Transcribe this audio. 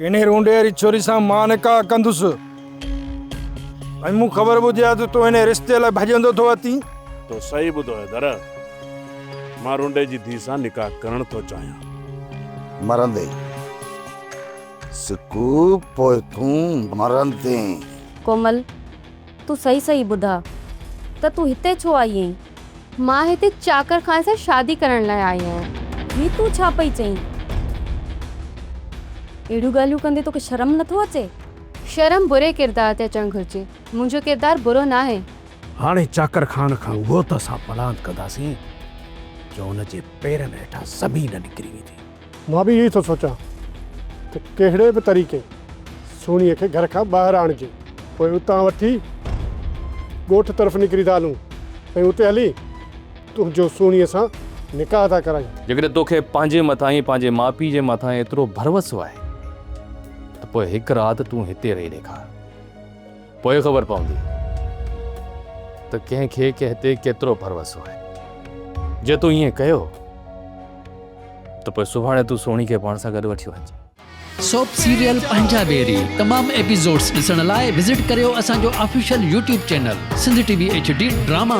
इन्हें रूंडे छोरी सा मान का कंदुस मू खबर बुझा तो तू इन्हें रिश्ते ला भजंदो तो अती तो सही बुधो है दर मां रुंडे जी धी सां निकाह करण तो चाहियां मरंदे सिकू पोइ तूं मरंदे। कोमल तू सही सही ॿुधा त तू हिते छो आई आहीं? मां हिते चाकर खान सां शादी करण लाइ आई आहियां। ही तू छा पई चईं? अहिड़ियूं ॻाल्हियूं कंदे तोखे शर्म नथो अचे? शर्म बुरे किरदार ते अचणु घुरिजे। मुंहिंजो किरदारु बुरो न आहे। हाणे चाकर खान खां उहो त असां पलांद कंदासीं जो हुनजे पेरनि हेठां ज़मीन निकिरी वेंदी। मां बि यही तो सोचां त कहिड़े बि तरीक़े सोनीअ खे घर खां ॿाहिरि आणिजे, पोइ उतां वठी ॻोठ तरफ़ निकिरी था हलूं ऐं उते हली तुंहिंजो सोनीअ सां निकाह था करायूं। जेकॾहिं तोखे पंहिंजे मथां ई पंहिंजे माउ पीउ जे मथां एतिरो भरोसो आहे त पोइ हिकु राति तूं हिते रही ॾेखार, पोइ ख़बर पवंदी त कंहिंखे हिते केतिरो भरोसो आहे। जे तूं ईअं कयो त पोइ सुभाणे तूं सोनी खे पाण सां गॾु वठी वञे। सोप सीरियल पंजाबेरी तमाम एपिसोड्स ॾिसण लाइ विज़िट करियो असांजो official YouTube channel Sindh TV HD drama.